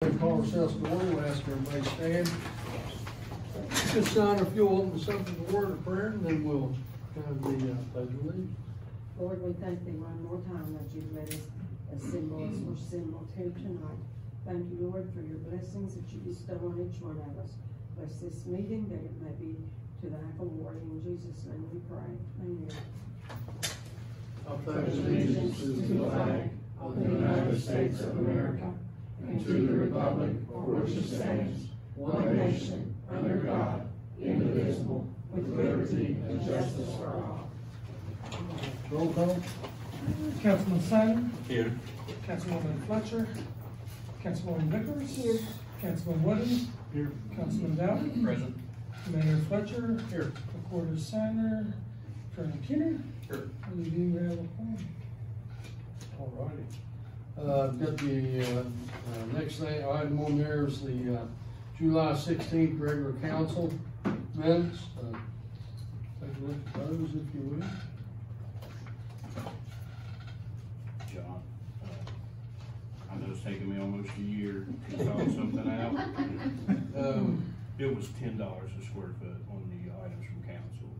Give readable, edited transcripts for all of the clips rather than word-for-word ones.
We call ourselves to order. We'll ask everybody to stand. Just sign if you'll open us up with a word of prayer, and then we'll have the pledge of allegiance. Lord, we thank thee one more time that you've let us assemble as we're assembled here tonight. Thank you, Lord, for your blessings that you bestow on each one of us. Bless this meeting that it may be to thy glory. In Jesus' name we pray. Amen. I pledge allegiance to the flag of the United States of America and to the republic for which it stands, one nation, under God, indivisible, with liberty and justice for all. Roll call. Councilman Simon. Here. Councilwoman Fletcher. Councilwoman Vickers. Here. Councilman Woody. Here. Councilman Dowd. Present. Mayor Fletcher. Here. Recorder Signer. Attorney Keener. Here. And you do have a plan. All righty. Got the next thing, item on there is the July 16th regular council minutes. Take a look at those if you will. John, I know it's taken me almost a year to sort something out. It was $10 a square foot on the items from council.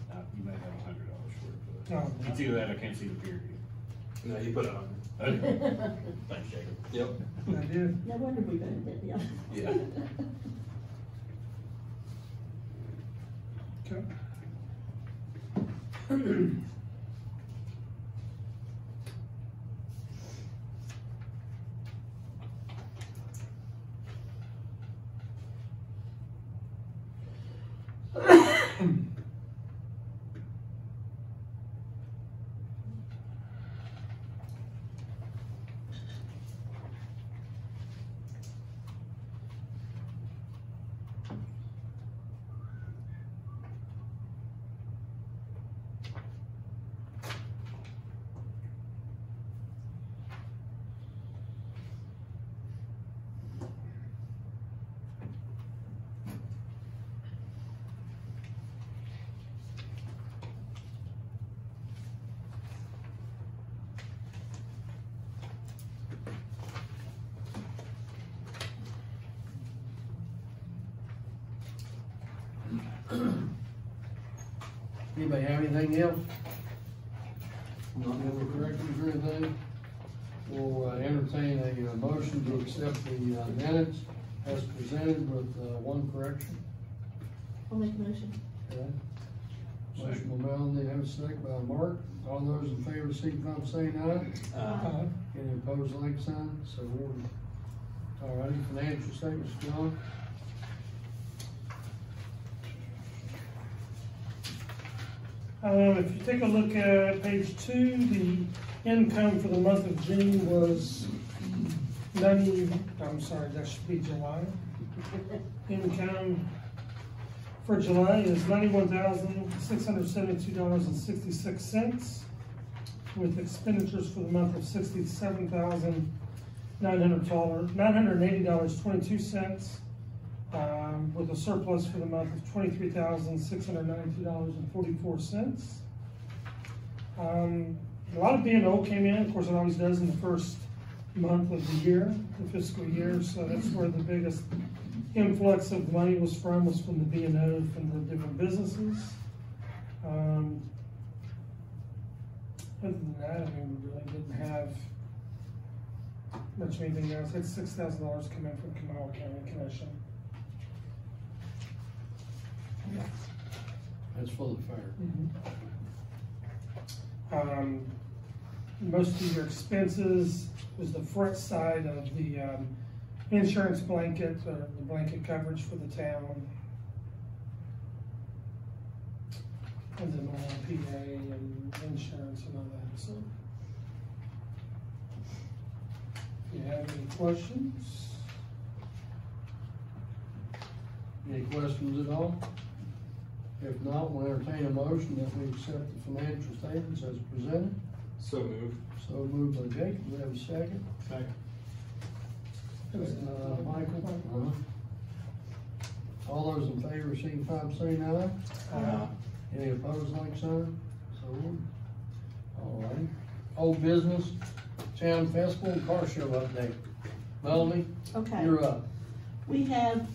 Now, you may have $100 a square foot. Oh. It's either that, I can't see the period. No, you put it on. Okay. Thanks, Jacob. Yep. I did. No wonder we voted it, yeah. Yeah. Okay. Anybody have anything else? Not any corrections or anything? We'll entertain a motion to accept the minutes as presented with one correction. I'll make a motion. Okay. Motion by Melanie, have a second by Mark. All those in favor, signify by saying aye. Any opposed, like sign? So ordered. All righty, financial statements, John. If you take a look at page 2, the income for the month of June was that should be July. Income for July is $91,672.66, with expenditures for the month of $67,980.22. With a surplus for the month of $23,692.44. A lot of B&O came in, of course it always does in the first month of the year, the fiscal year, so that's where the biggest influx of money was from the B&O from the different businesses. Other than that, I mean, we really didn't have much of anything else. It's $6,000 come in from Kanawha County Commission. That's for the fair. Most of your expenses was the front side of the insurance blanket, or the blanket coverage for the town. And the normal PA and insurance and all that, so. If you have any questions? Any questions at all? If not, we'll entertain a motion that we accept the financial statements as presented. So moved. So moved by Jacob, we have a second. Second. Michael? All those in favor, signify by saying aye. Any opposed, like sign? So ordered. All right. Old business, town festival and car show update. Melanie, Okay. you're up. We have,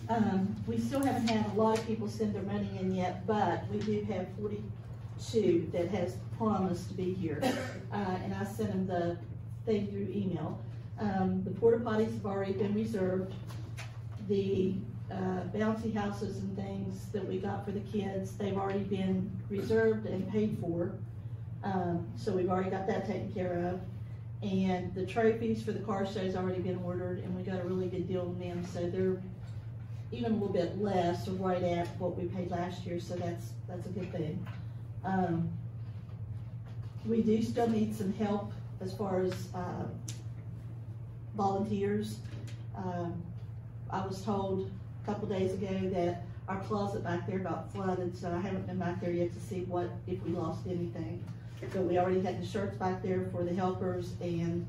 we still haven't had a lot of people send their money in yet, but we do have 42 that has promised to be here. And I sent them the thing through email. The porta potties have already been reserved. The bouncy houses and things that we got for the kids, they've already been reserved and paid for. So we've already got that taken care of. And the trophies for the car show's already been ordered, and we got a really good deal on them, so they're even a little bit less, or right at what we paid last year, so that's a good thing. We do still need some help as far as volunteers. I was told a couple days ago that our closet back there got flooded, so I haven't been back there yet to see if we lost anything. But we already had the shirts back there for the helpers and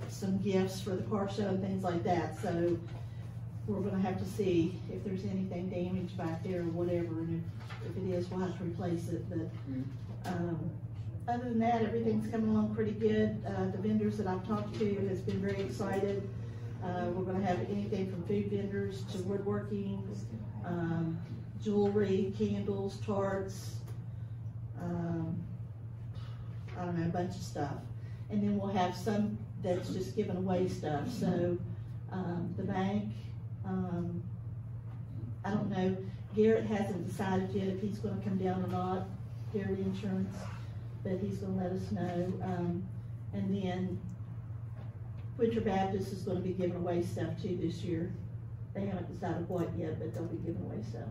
some gifts for the car show and things like that. So we're gonna have to see if there's anything damaged back there or whatever, and if it is, we'll have to replace it. But other than that, everything's coming along pretty good. The vendors that I've talked to has been very excited. We're gonna have anything from food vendors to woodworking, jewelry, candles, tarts, I don't know, a bunch of stuff. And then we'll have some that's just giving away stuff. So the bank, I don't know, Garrett hasn't decided yet if he's gonna come down or not, Garrett Insurance, but he's gonna let us know. And then Butcher Baptist is gonna be giving away stuff too this year. They haven't decided what yet, but they'll be giving away stuff.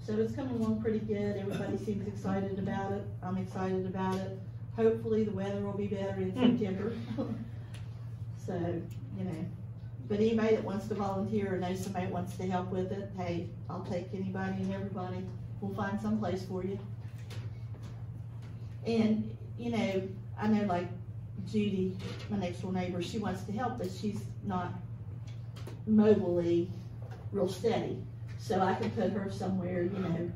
So it's coming along pretty good. Everybody seems excited about it. I'm excited about it. Hopefully the weather will be better in September. So, you know, but anybody that wants to volunteer or knows somebody that wants to help with it, hey, I'll take anybody and everybody. We'll find some place for you. And, you know, I know like Judy, my next door neighbor, she wants to help, but she's not mobily real steady. So I can put her somewhere, you know,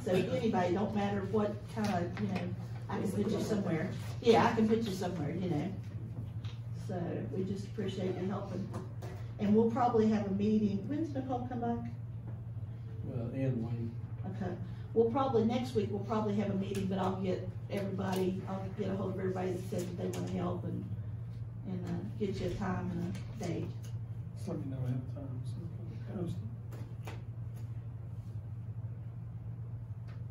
so anybody, don't matter what kind of, you know, I can put you somewhere. Yeah, I can put you somewhere, you know. So we just appreciate you helping. And we'll probably have a meeting, when's Nicole come back? Well, in Okay, we'll probably, next week, we'll probably have a meeting, but I'll get everybody, I'll get a hold of everybody that says that they wanna help and get you a time and a date. Just let me know ahead of time, so we can post it.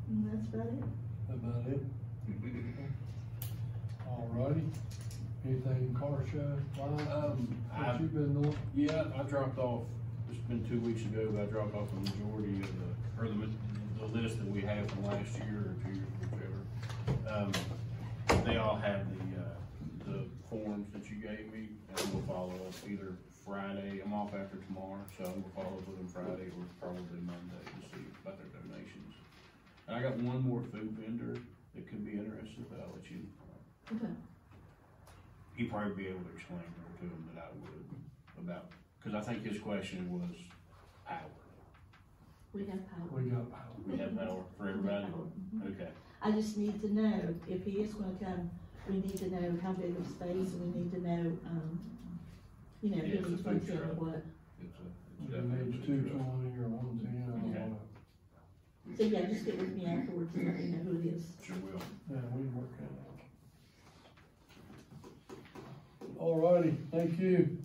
And that's about it. about it. All righty. Anything car show wise? What you been doing? Yeah, I dropped off, it's been 2 weeks ago, but I dropped off the majority of the list that we have from last year or 2 years, whichever. They all have the forms that you gave me, and we'll follow up either Friday, I'm off after tomorrow, so I'm gonna follow up with them Friday or probably Monday to see about their donations. And I got one more food vendor that could be interested, but I'll let you know. Okay. He'd probably be able to explain more to him than I would about, because I think his question was power. We have power. We got power. We have power for everybody? Okay. I just need to know, if he is gonna come, we need to know how big of space, and we need to know, you know, Yeah, who it's needs a food to or truck. what. It's We definitely made a food truck. 220 or 110, I don't know. So yeah, just get with me afterwards and let me know who it is. Sure will. Yeah, we can work that out. All righty, thank you.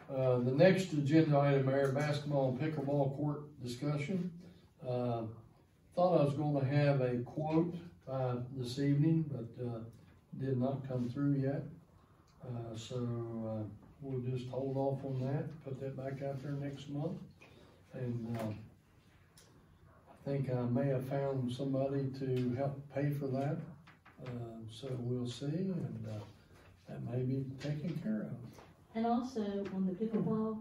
The next agenda item, Mayor, basketball and pickleball court discussion. Thought I was gonna have a quote this evening, but did not come through yet. So we'll just hold off on that, put that back out there next month. And I think I may have found somebody to help pay for that. So we'll see, and that may be taken care of. And also, on the pickleball,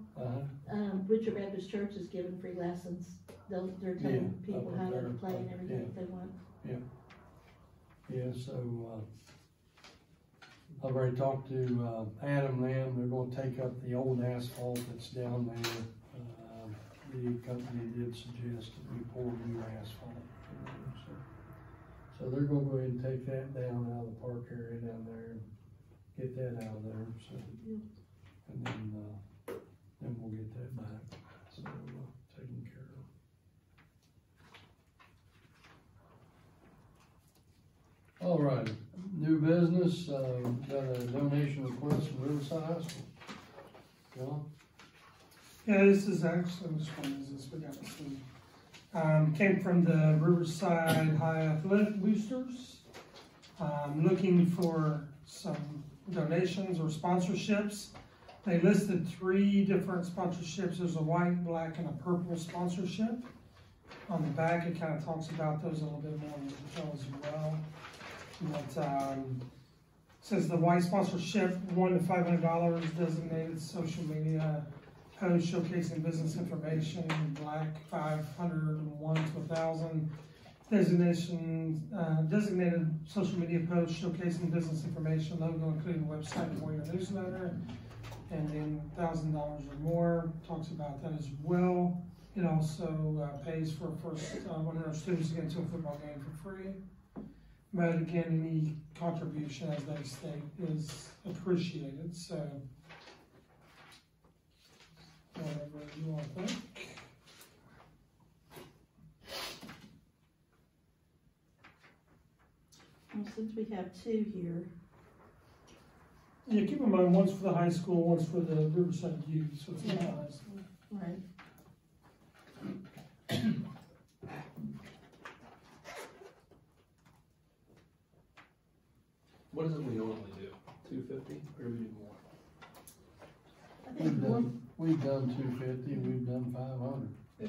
Butcher Baptist Church is giving free lessons. They're telling people how to play and everything if they want. Yeah, so, I've already talked to, Adam and them, they're gonna take up the old asphalt that's down there. The company did suggest that we pour new asphalt, so they're gonna go ahead and take that down out of the park area down there and get that out of there, so. And then we'll get that back, so, taken care of. All right, new business, got a donation request from Riverside High School. John? Yeah, this is actually, which one is this? We got to see. Came from the Riverside High Athletic Boosters. Looking for some donations or sponsorships. They listed 3 different sponsorships. There's a white, black, and a purple sponsorship. On the back, it kind of talks about those a little bit more in detail as well. But, says the white sponsorship, $100 to $500, designated social media post showcasing business information. Black, 501 to 1,000. Designated social media post showcasing business information, logo including website or your newsletter. And then $1,000 or more, talks about that as well. It also pays for first 100 students to get into a football game for free. But again, any contribution, as they state, is appreciated, so whatever you want to think. Well, since we have 2 here, Yeah, keep in mind, one's for the high school, one's for the Riverside youth, so it's not high school. right? What is it we normally do? 250 or we do more? I think We've done 250, we've done 500. Yeah.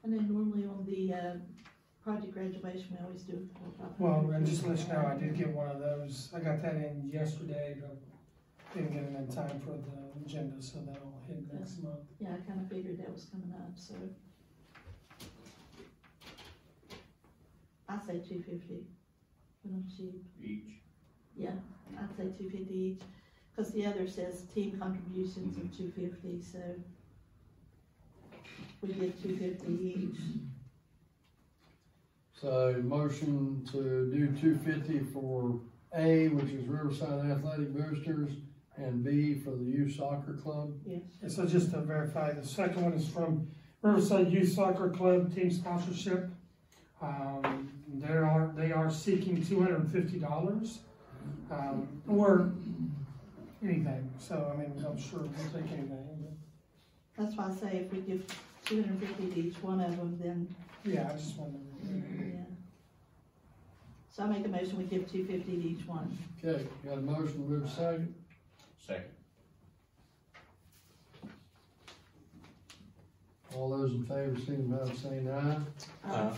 and then normally on the, project graduation, we always do. Well, and just to let you know, I did get one of those, I got that in yesterday, but didn't get it in time for the agenda, so that'll hit next month. Yeah, I kinda figured that was coming up, so. I say 250, what don't you? Each. Yeah, I'd say 250 each, cause the other says team contributions of 250, so. We did 250 each. So motion to do 250 for A, which is Riverside Athletic Boosters, and B for the Youth Soccer Club. Yes. And so just to verify, the second one is from Riverside Youth Soccer Club team sponsorship. They are seeking $250, or anything, so I mean, I'm sure we'll take anything. That's why I say if we give 250 to each one of them, then, But yeah, I just wanted to. yeah. So I make a motion, we give 250 to each one. Okay, got a motion, move a second. Second. All those in favor, signify by saying aye. Uh,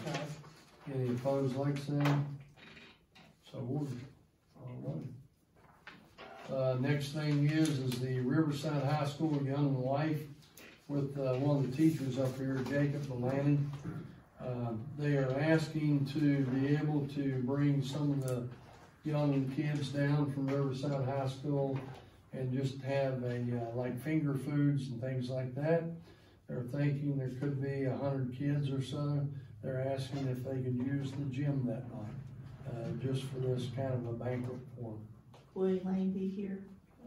Any opposed, like sign? So ordered. All right. Next thing is the Riverside High School Young Life with one of the teachers up here, Jacob Delaney. They are asking to be able to bring some of the young kids down from Riverside High School and just have like finger foods and things like that. They're thinking there could be 100 kids or so. They're asking if they could use the gym that night, just for this kind of a banquet for them. Will Elaine be here?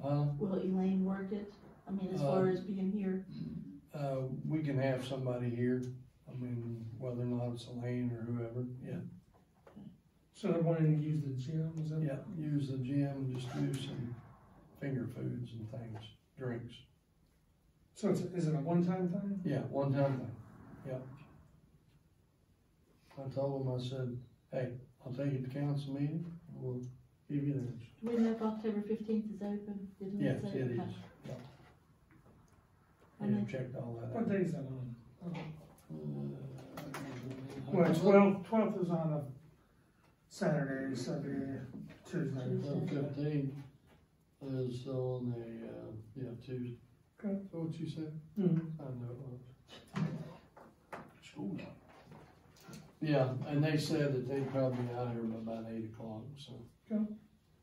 Will Elaine work it? I mean, as far as being here? We can have somebody here. I mean, whether or not it's Elaine or whoever, yeah. So they're wanting to use the gym, is that? Yeah, use the gym and just do some finger foods and things, drinks. So is it a one-time thing? Yeah, one time thing, yeah. I told them, I said, hey, I'll take it to council meeting, and we'll give you theirs. Do we know if October 15th is open? Didn't we Yes, say? it is, Okay. yeah. And Yeah, then- checked all that What out. day is that on? Well, Well, 12th is on a Saturday, so the Tuesday. 15 is on a, Tuesday. Okay. Is that what you said? Mhm. I know it was. School night. Yeah, and they said that they'd probably be out here by about 8 o'clock, so.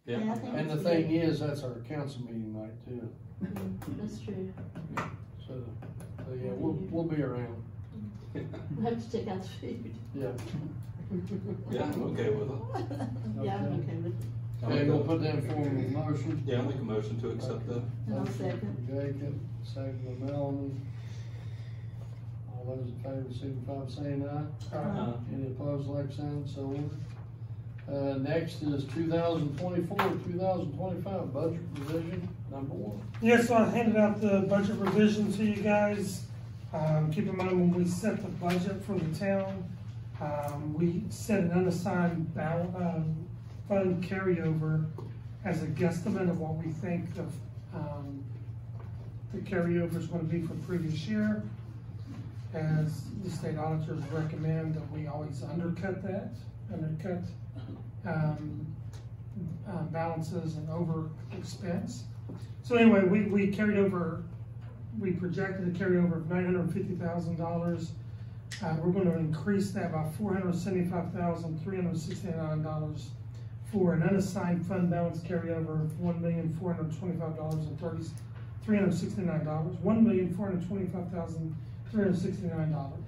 Yeah, I think And the it's thing good. is, that's our council meeting night too, That's true. so yeah, we'll be around, We'll have to take out the food. yeah. Yeah, I'm okay with it. Yeah, I'm Okay. okay with it. Okay, we'll put that in form of a motion. Yeah, I'll make a motion to accept that. And I'll second. Jacob, second by Melanie. All those in favor, signify by saying aye. Any opposed, like sign, so ordered. Next is 2024, 2025 budget revision, number 1. Yes, so I handed out the budget revision to you guys. Keep in mind, when we set the budget for the town, we set an unassigned fund carryover as a guesstimate of what we think the carryover is going to be for previous year. As the state auditors recommend that we always undercut balances and over expense. So anyway, we carried over, we projected a carryover of $950,000. We're going to increase that by $475,369 for an unassigned fund balance carryover of $1,425,369. $1,425,369.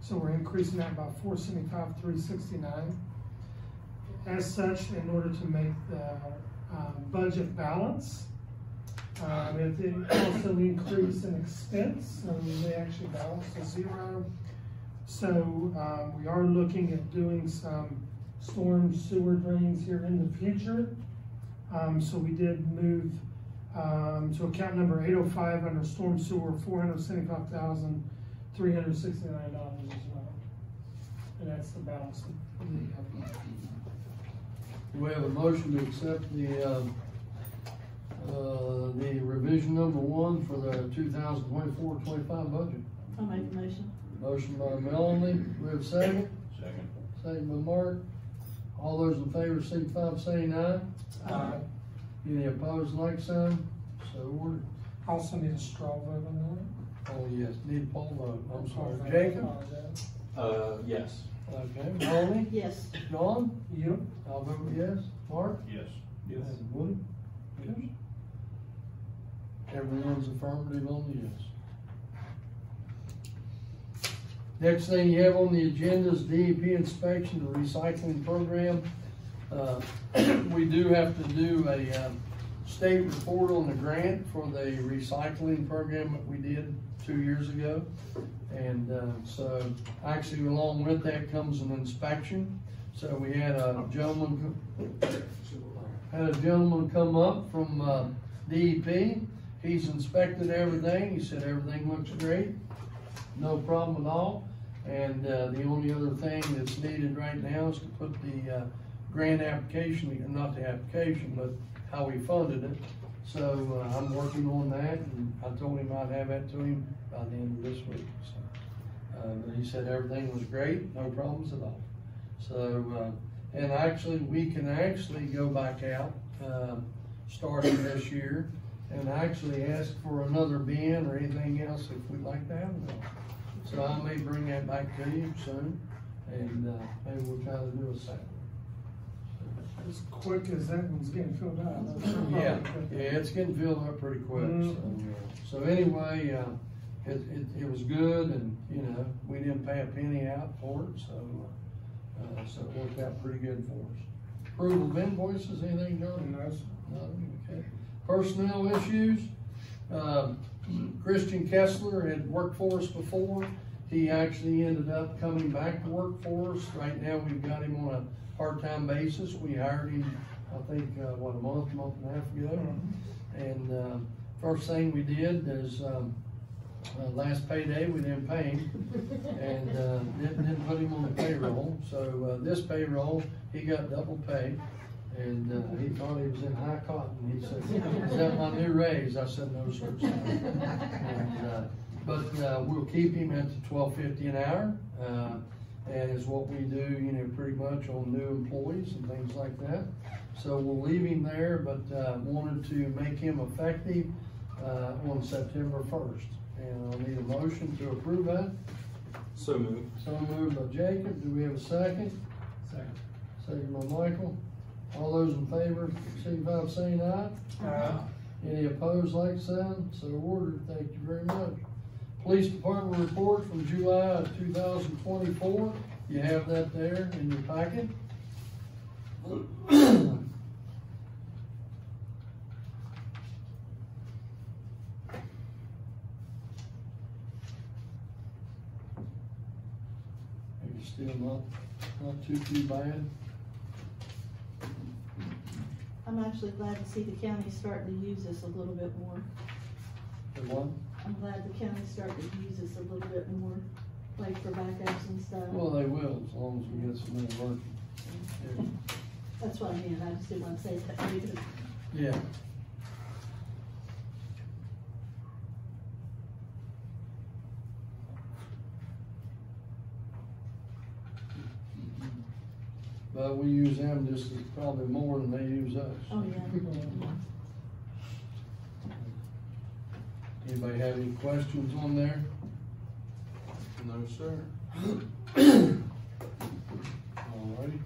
So we're increasing that by $475,369. As such, in order to make the budget balance, it did also increase in expense, so they actually balance to 0. So we are looking at doing some storm sewer drains here in the future. So we did move to account number 805 under storm sewer, $475,369 as well. And that's the balance of Do we have a motion to accept the revision number 1 for the 2024-25 budget? I'll make the motion. Motion by Melanie, do we have a second? Second. Second by Mark. All those in favor, signify by saying aye. Aye. Any opposed, like sign? So ordered. Also need a straw vote on Oh, yes, need a poll vote. I'm that. sorry. I Jacob? apologize. Yes. Okay. Melanie? Yes. John? Yep. I'll vote yes. Mark? Yes. And Woody? Yes. Everyone's affirmative on the yes. Next thing you have on the agenda is DEP inspection, the recycling program. We do have to do a state report on the grant for the recycling program that we did 2 years ago. And so actually along with that comes an inspection. So we had a gentleman come up from DEP. He's inspected everything. He said everything looks great. No problem at all. And the only other thing that's needed right now is to put the grant application, not the application, but how we funded it. So I'm working on that, and I told him I'd have that to him by the end of this week. So, but he said everything was great, no problems at all. So, and actually, we can actually go back out starting this year and actually ask for another bin or anything else if we'd like to have it. So I may bring that back to you soon, and maybe we'll try to do a second. As quick as that one's getting filled out. Yeah, it's getting filled up pretty quick. So anyway, it was good, and you know, we didn't pay a penny out for it, so it worked out pretty good for us. Approval of invoices, anything, John? No. Nothing, okay. Personnel issues. Christian Kessler had worked for us before. He actually ended up coming back to work for us. Right now, we've got him on a part-time basis. We hired him, I think, a month and a half ago. And first thing we did is last payday, we didn't pay him, and didn't put him on the payroll. So this payroll, he got double pay. And he thought he was in high cotton. He said, "Is that my new raise?" I said, "No, sir." But we'll keep him at the $12.50 an hour, and is what we do, you know, pretty much on new employees and things like that. So we'll leave him there, but wanted to make him effective on September 1st. And I'll need a motion to approve that. So moved. So moved by Jacob. Do we have a second? Second. Second by Michael. All those in favor, signify by saying aye. Aye. Any opposed, like sign? So ordered. Thank you very much. Police Department report from July of 2024. You have that there in your packet. Still not too bad. I'm actually glad to see the county starting to use this a little bit more. The one? I'm glad the county's starting to use this a little bit more, like for backups and stuff. Well, they will, as long as we get some more working. That's what I meant, I just didn't want to say that. Because Yeah. But we use them just as probably more than they use us. Oh, yeah. Anybody have any questions on there? No, sir. Alrighty,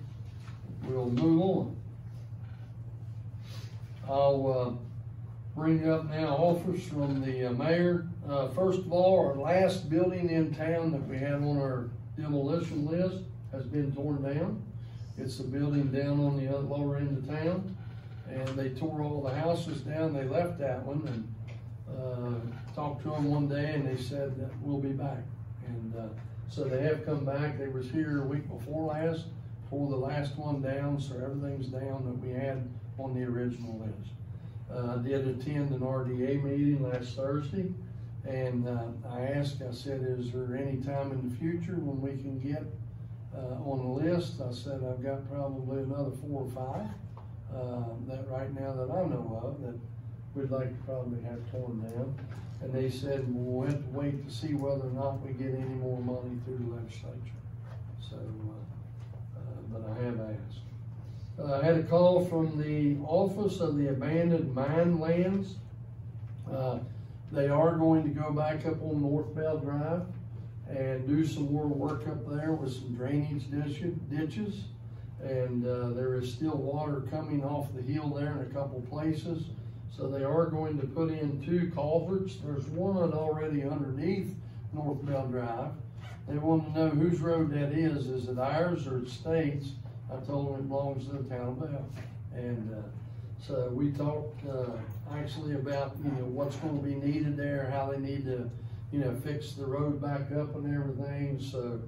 we'll move on. I'll bring up now offers from the mayor. First of all, our last building in town that we had on our demolition list has been torn down. It's a building down on the lower end of town, and they tore all the houses down. They left that one, and talked to them one day, and they said that we'll be back. And so they have come back. They was here a week before last, tore the last one down, so everything's down that we had on the original list. I did attend an RDA meeting last Thursday, and I asked, I said, is there any time in the future when we can get on the list? I said, I've got probably another 4 or 5 that right now that I know of that we'd like to probably have torn down. And they said, we'll have to wait to see whether or not we get any more money through the legislature. So, but I have asked. I had a call from the Office of the Abandoned Mine Lands. They are going to go back up on North Belle Drive and do some more work up there with some drainage ditches. And there is still water coming off the hill there in a couple places. So they are going to put in 2 culverts. There's one already underneath North Belle Drive. They want to know whose road that is. Is it ours or the state's? I told them it belongs to the town of Belle. And so we talked actually about, what's going to be needed there, how they need to, fix the road back up and everything. So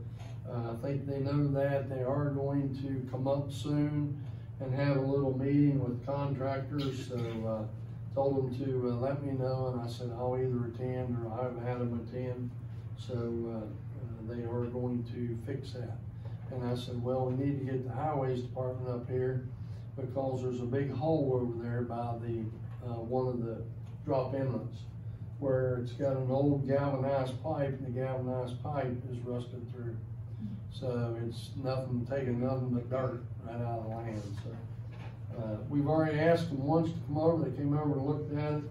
I think they know that. They are going to come up soon and have a little meeting with contractors. So told them to let me know, and I said I'll either attend or I've had them attend. So they are going to fix that. And I said, well, we need to get the highways department up here because there's a big hole over there by the one of the drop inlets where it's got an old galvanized pipe, and the galvanized pipe is rusted through. So it's taking nothing but dirt right out of the land. So we've already asked them once to come over. They came over and looked at it,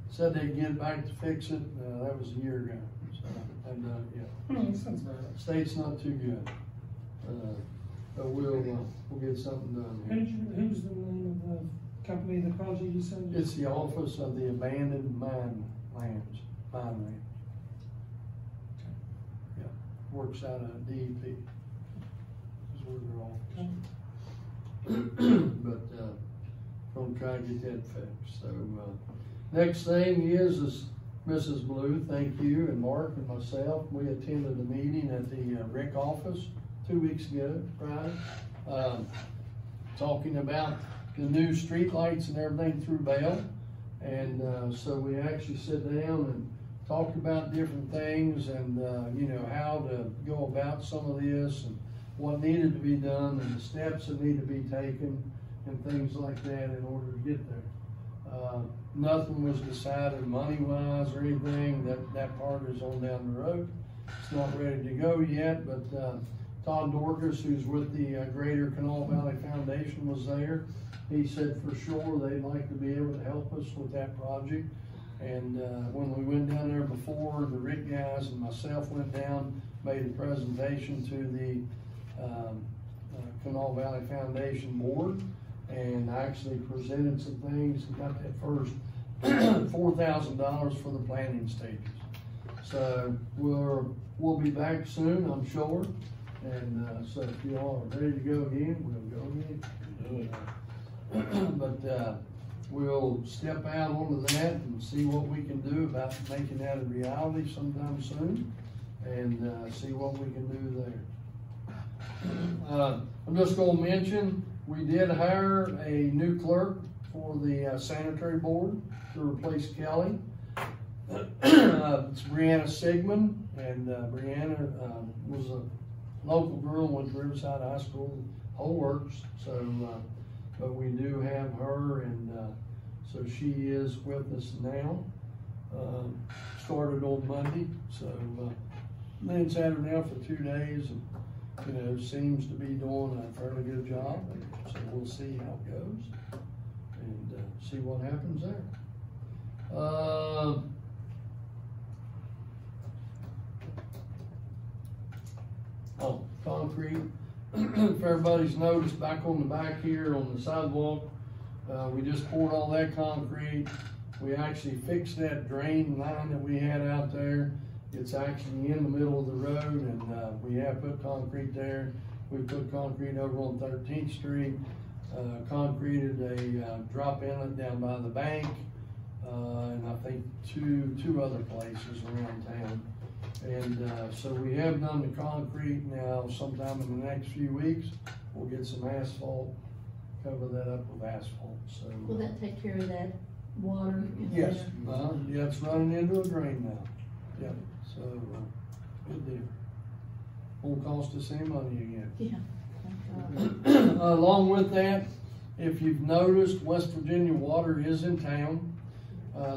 said they'd get back to fix it. That was a year ago. So I haven't done it yet. Sounds about right. State's not too good. But we'll get something done here. Who's the name of the company, the project you said? It's the Office of the Abandoned Mine Lands. Yeah, works out of DEP. Is where their office is. But gonna try to get that fixed. So next thing is Mrs. Blue, thank you, and Mark and myself. We attended a meeting at the rec office 2 weeks ago, Friday, talking about the new street lights and everything through Belle. And so we actually sat down and talked about different things and, how to go about some of this and what needed to be done and the steps that need to be taken and things like that in order to get there. Nothing was decided money-wise or anything. That part is on down the road. It's not ready to go yet, but Todd Dorcas, who's with the Greater Kanawha Valley Foundation, was there. He said for sure they'd like to be able to help us with that project. And when we went down there before, the RIC guys and myself went down, made a presentation to the Kanawha Valley Foundation board, and actually presented some things and got that first $4,000 for the planning stages. So we'll be back soon, I'm sure. And so if you all are ready to go again, we'll go again. But we'll step out onto that and see what we can do about making that a reality sometime soon, and see what we can do there. I'm just gonna mention, we did hire a new clerk for the sanitary board to replace Kelly. It's Brianna Sigmund, and Brianna was a local girl, went to Riverside High School, whole works. So, but we do have her, and so she is with us now. Started on Monday, so Lynn's had her now for 2 days, and seems to be doing a fairly good job. So we'll see how it goes, and see what happens there. Concrete. If everybody's noticed, back on the back here on the sidewalk, we just poured all that concrete. We actually fixed that drain line that we had out there. It's actually in the middle of the road, and we have put concrete there. We put concrete over on 13th Street, concreted a drop inlet down by the bank, and I think two other places around town. And so we have done the concrete. Now sometime in the next few weeks, we'll get some asphalt, cover that up with asphalt. So will that take care of that water? Yes, yeah, it's running into a drain now. Yeah, so good deal. Won't cost us any money again. Yeah. Along with that, if you've noticed, West Virginia Water is in town.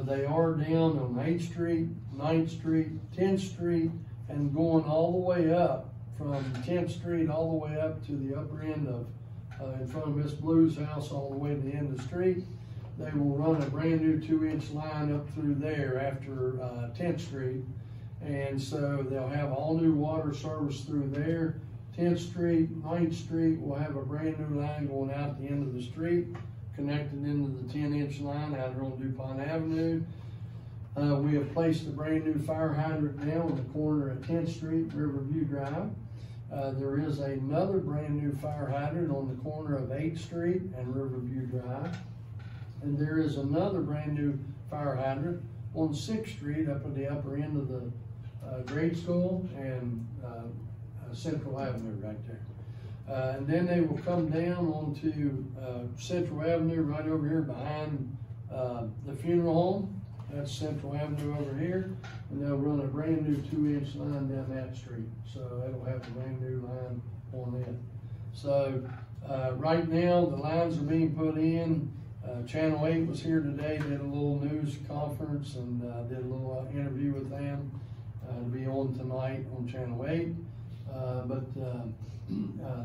They are down on 8th Street, 9th Street, 10th Street, and going all the way up from 10th Street all the way up to the upper end of, in front of Miss Blue's house, all the way to the end of the street. They will run a brand new 2-inch line up through there after 10th Street. And so they'll have all new water service through there. 10th Street, 9th Street will have a brand new line going out the end of the street, connected into the 10-inch line out here on DuPont Avenue. We have placed a brand new fire hydrant now on the corner of 10th Street, Riverview Drive. There is another brand new fire hydrant on the corner of 8th Street and Riverview Drive. And there is another brand new fire hydrant on 6th Street up at the upper end of the grade school and Central Avenue right there. And then they will come down onto Central Avenue right over here behind the funeral home. That's Central Avenue over here. And they'll run a brand new 2-inch line down that street. So it'll have a brand new line on it. So right now the lines are being put in. Channel 8 was here today, did a little news conference, and did a little interview with them to be on tonight on Channel 8.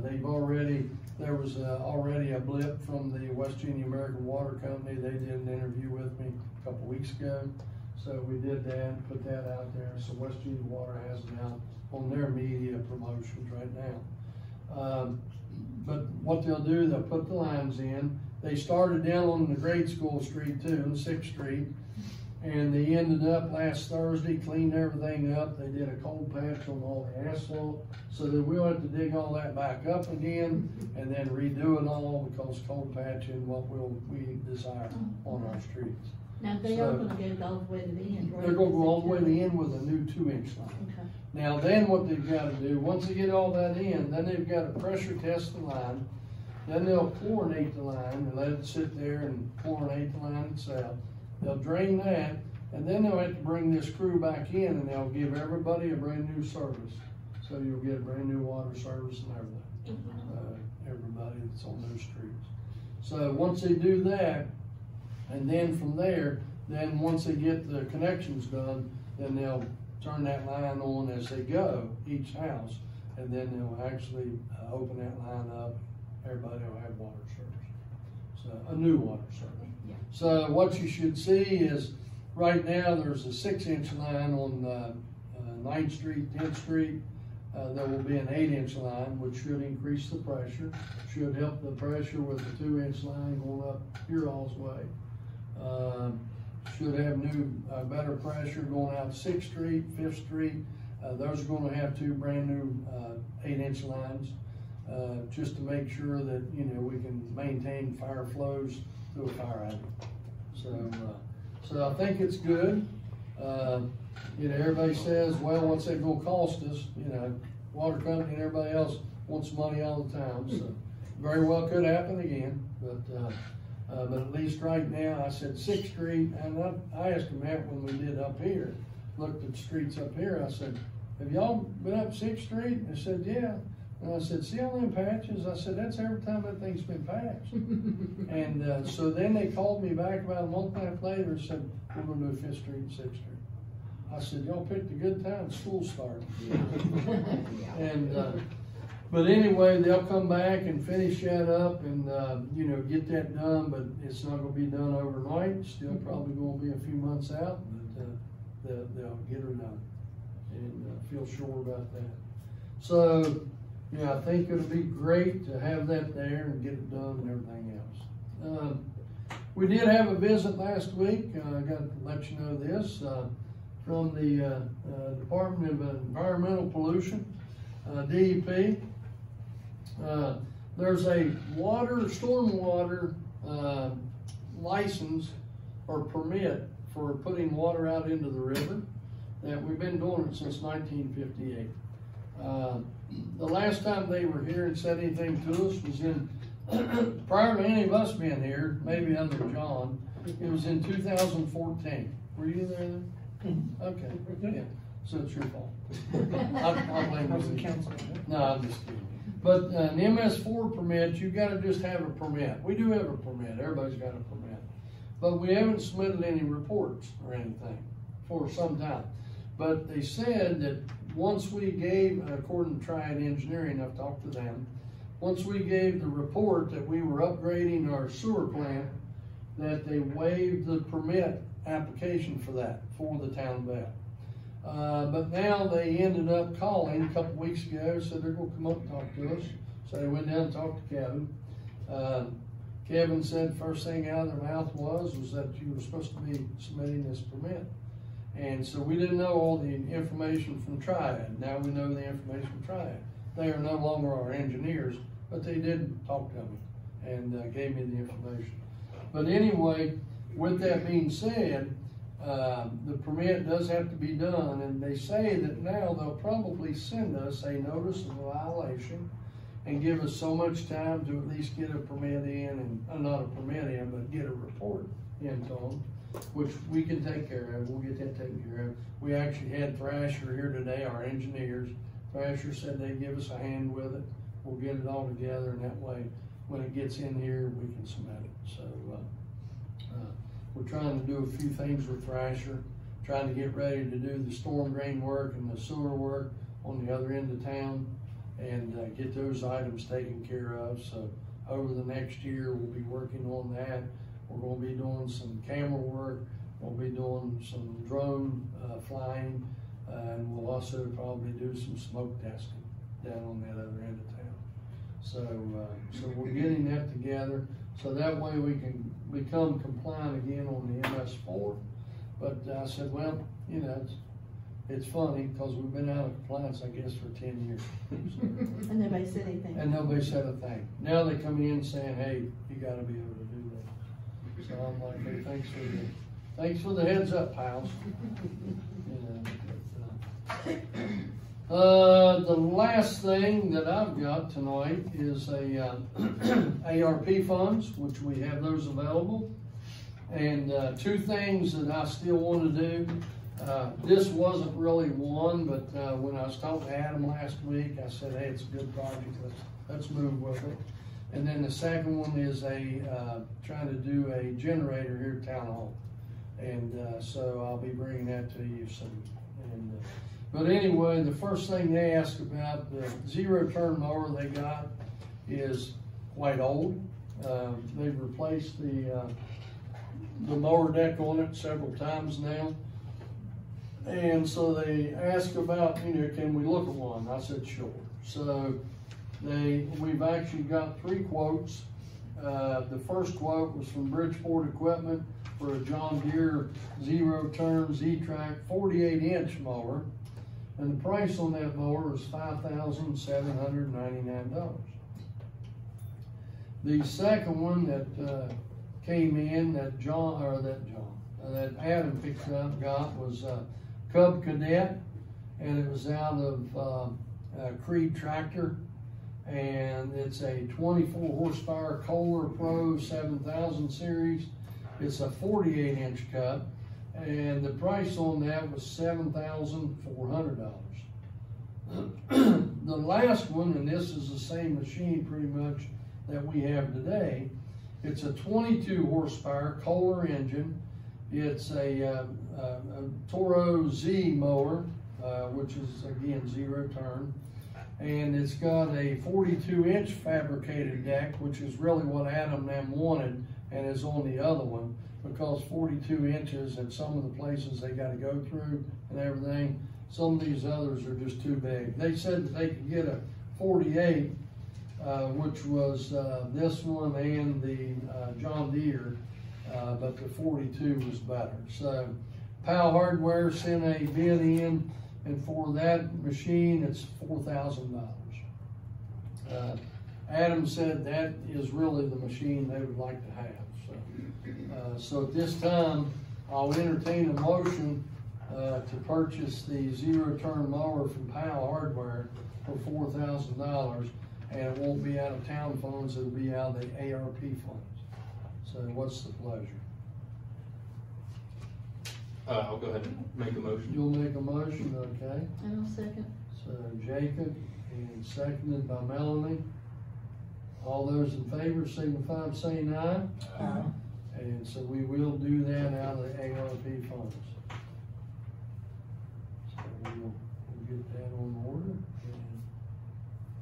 They've already, there was already a blip from the West Virginia American Water Company. They did an interview with me a couple weeks ago. So we did that, put that out there. So West Virginia Water has it out on their media promotions right now. But what they'll do, they'll put the lines in. They started down on the grade school street too, on 6th Street. And they ended up last Thursday, cleaned everything up. They did a cold patch on all the asphalt. So that we'll have to dig all that back up again and then redo it all, because cold patching what we desire on our streets. Now they are gonna go all the way to the end, right? They're gonna go all the way to the end with a new 2-inch line. Okay. Now then what they've got to do, once they get all that in, then they've got to pressure test the line. Then they'll chlorinate the line and let it sit there and chlorinate the line itself. They'll drain that, and then they'll have to bring this crew back in, and they'll give everybody a brand new service. So you'll get a brand new water service and everything. Everybody that's on those streets. So once they do that, and then from there, then once they get the connections done, then they'll turn that line on as they go, each house, and then they'll actually open that line up. Everybody will have water service. So a new water service. Yeah. So what you should see is right now there's a 6-inch line on 9th Street, 10th Street. There will be an 8-inch line, which should increase the pressure, should help the pressure with the 2-inch line going up here all's way. Should have new, better pressure going out 6th Street, 5th Street. Those are going to have 2 brand new 8-inch lines, just to make sure that, you know, we can maintain fire flows through a fire hydrant. So I think it's good. You know, everybody says, well, what's that going to cost us? You know, water company and everybody else wants money all the time, so very well could happen again, but at least right now, I said 6th Street, and I asked him that when we did up here, looked at streets up here, I said, have y'all been up 6th Street? And they said, yeah. And I said, see all them patches? I said, that's every time that thing's been patched. And so then they called me back about a month and a half later and said, we're gonna do 5th Street and 6th Street. I said, y'all picked a good time, school started. And, but anyway, they'll come back and finish that up and, you know, get that done, but it's not gonna be done overnight. Still probably gonna be a few months out, but they'll get her done. And feel sure about that. So, yeah, I think it'll be great to have that there and get it done and everything else. We did have a visit last week. I got to let you know this from the Department of Environmental Pollution, DEP. There's a stormwater license or permit for putting water out into the river that we've been doing it since 1958. The last time they were here and said anything to us was in, prior to any of us being here, maybe other than John, it was in 2014. Were you there then? Okay, yeah, so it's your fault. I'll blame you. No, I'm just kidding. But an MS4 permit, you gotta just have a permit. We do have a permit, everybody's got a permit. But we haven't submitted any reports or anything for some time. But they said that once we gave, according to Triad Engineering, I've talked to them, once we gave the report that we were upgrading our sewer plant, that they waived the permit application for that, for the town of Belle. But now they ended up calling a couple weeks ago, said they're gonna come up and talk to us. So they went down and talked to Kevin. Kevin said first thing out of their mouth was that you were supposed to be submitting this permit. And so we didn't know all the information from Triad. Now we know the information from Triad. They are no longer our engineers, but they did talk to me and gave me the information. But anyway, with that being said, the permit does have to be done, and they say that now they'll probably send us a notice of violation and give us so much time to at least get a permit in, and not a permit in, but get a report into them, which we can take care of. We'll get that taken care of. We actually had Thrasher here today, our engineers. Thrasher said they'd give us a hand with it. We'll get it all together, and that way, when it gets in here, we can submit it. So we're trying to do a few things with Thrasher, trying to get ready to do the storm drain work and the sewer work on the other end of town, and get those items taken care of. So over the next year, we'll be working on that. We're going to be doing some camera work. We'll be doing some drone flying, and we'll also probably do some smoke testing down on that other end of town. So we're getting that together, so that way we can become compliant again on the MS4. But I said, well, you know, it's funny because we've been out of compliance, I guess, for 10 years. And nobody said anything. And nobody said a thing. Now they come in saying, hey, you got to be able to do that. So I'm like, hey, thanks for the heads up, pals. You know, the last thing that I've got tonight is a ARP funds, which we have those available. And two things that I still want to do. This wasn't really one, but when I was talking to Adam last week, I said, hey, it's a good project, let's move with it. And then the second one is trying to do a generator here at Town Hall. And so I'll be bringing that to you soon. And, but anyway, the first thing they asked about, the zero-turn mower they got is quite old. They've replaced the mower deck on it several times now. And so they asked about, you know, can we look at one? I said, sure. So we've actually got 3 quotes. The first quote was from Bridgeport Equipment for a John Deere zero-turn Z-Track 48-inch mower. And the price on that mower was $5,799. The second one that came in that Adam picked up was Cub Cadet, and it was out of Creed Tractor. and it's a 24 horsepower Kohler Pro 7000 series. It's a 48-inch cut, and the price on that was $7,400. The last one, and this is the same machine pretty much that we have today, it's a 22 horsepower Kohler engine. It's a Toro Z mower, which is again 0 turn. And it's got a 42-inch fabricated deck, which is really what Adam and them wanted, and is on the other one, because 42 inches and some of the places they got to go through and everything, some of these others are just too big. They said that they could get a 48, which was this one and the John Deere, but the 42 was better. So Powell Hardware sent a bid in, and for that machine, it's $4,000. Adam said that is really the machine they would like to have. So at this time, I'll entertain a motion to purchase the 0 turn mower from Powell Hardware for $4,000, and it won't be out of town funds, it'll be out of the ARP funds. So what's the pleasure? I'll go ahead and make a motion. You'll make a motion, okay? And I'll second. So Jacob, and seconded by Melanie. All those in favor signify by saying aye. Aye. And so we will do that out of the ARP funds. So we'll get that on order and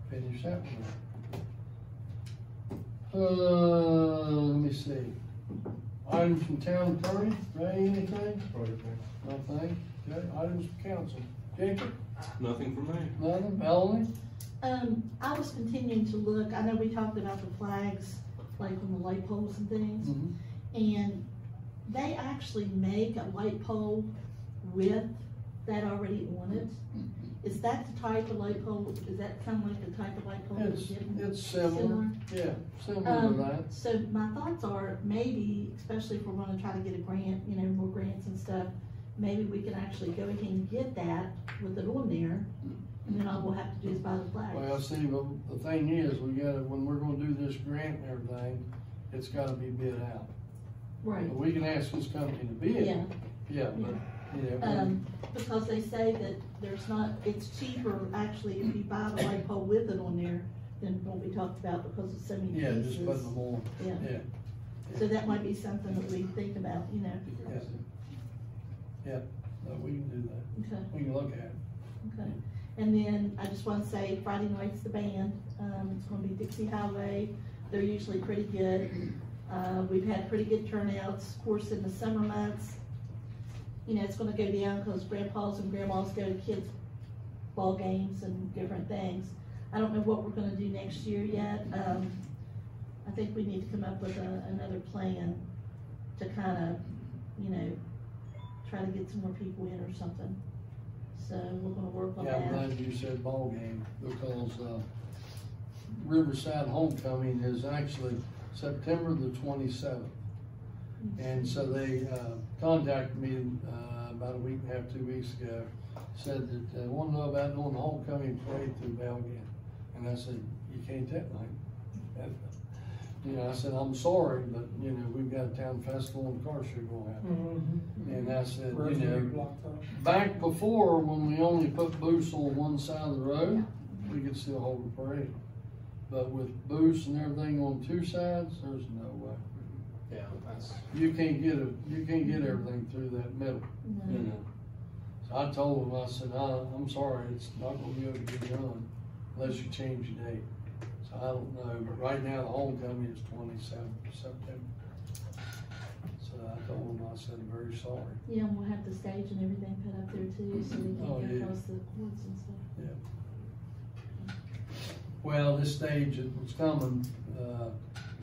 finish that one. Let me see. Items from town attorney, Ray, anything? Nothing. Okay, items from council. Jacob? Nothing for me. Nothing. Melanie? I was continuing to look, I know we talked about the flags, like on the light poles and things, and they actually make a light pole with that already on it. Is that the type of light pole, is that kind of like the type of light pole? It's similar. Yeah, similar to that. So my thoughts are maybe, especially if we're gonna try to get a grant, you know, more grants and stuff, maybe we can actually go ahead and get that with it on there, and then all we'll have to do is buy the flags. Well, see, the thing is, we gotta, when we're gonna do this grant and everything, it's gotta be bid out. Right. But we can ask this company to bid. Yeah. Yeah, but, yeah. Because they say that there's not, it's cheaper actually if you buy the light pole with it on there than what we talked about, because it's so many Yeah, pieces. just putting them on. Yeah. Yeah. So that might be something that we think about, you know. Yeah, no, we can do that. Okay. We can look at it. Okay. And then I just want to say Friday night's the band. It's going to be Dixie Highway. They're usually pretty good. We've had pretty good turnouts. Of course, in the summer months, you know, it's going to go down because grandpas and grandmas go to kids' ball games and different things. I don't know what we're going to do next year yet. I think we need to come up with another plan to kind of, you know, try to get some more people in or something. So we're gonna work on Yeah, I'm that. glad you said ball game, because Riverside Homecoming is actually September the 27th. And so they contacted me about a week and a half, 2 weeks ago, said that they want to know about doing the homecoming parade through Belle again. And I said, you can't that night. You know, I said, I'm sorry, but, you know, we've got a town festival and car show going to happen. And I said, you know, back before, when we only put booths on one side of the road, we could still hold a parade. But with booths and everything on two sides, there's no way. Yeah, that's. You can't get everything through that middle. You know. So I told them, I said, I'm sorry, it's not gonna be able to be done unless you change the date. So I don't know, but right now the homecoming is 27th of September. So I told them, I said, I'm very sorry. Yeah, and we'll have the stage and everything put up there too, so we can Oh, get yeah. across the courts and stuff. Yeah. Well, this stage that's coming,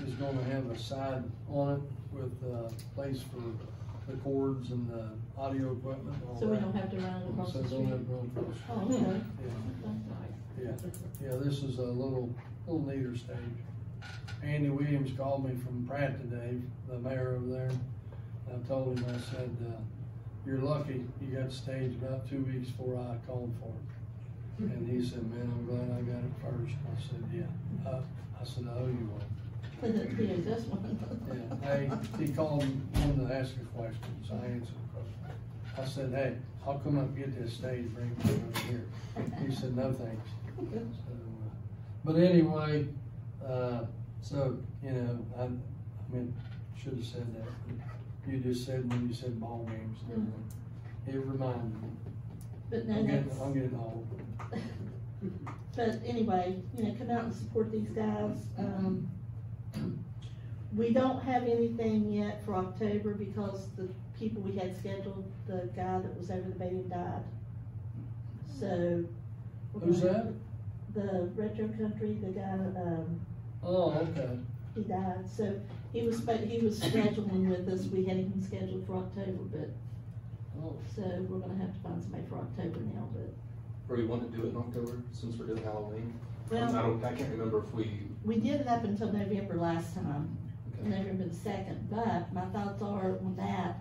is gonna have a side on it with a place for the cords and the audio equipment and all that. So we don't have to run it across So the don't street? have to run across the Oh, street. okay. Yeah, yeah, this is a little neater stage. Andy Williams called me from Pratt today, the mayor over there. I told him, I said, you're lucky you got staged about 2 weeks before I called for it. And he said, man, I'm glad I got it first. I said, yeah. I said, I owe you one. Yeah, this one. Yeah, hey, he called me to ask a question, so I answered the question. I said, hey, I'll come up and get this stage, bring it over here. He said, no thanks. So, but anyway, so, you know, I mean, should have said that. But you just said when you said ball games and everything. It reminded me. But no, I'm getting old. But anyway, you know, come out and support these guys. We don't have anything yet for October because the people we had scheduled, the guy that was over the baby died. So. we're Who's gonna- that? The retro country, the guy, Oh, okay. he died. So he was scheduling with us. We had him scheduled for October, but, Oh, so we're gonna have to find somebody for October now, but. Or you want to do it in October, since we're doing Halloween? Well, I can't remember if we did it up until November last time, okay. November the 2nd, but my thoughts are on that,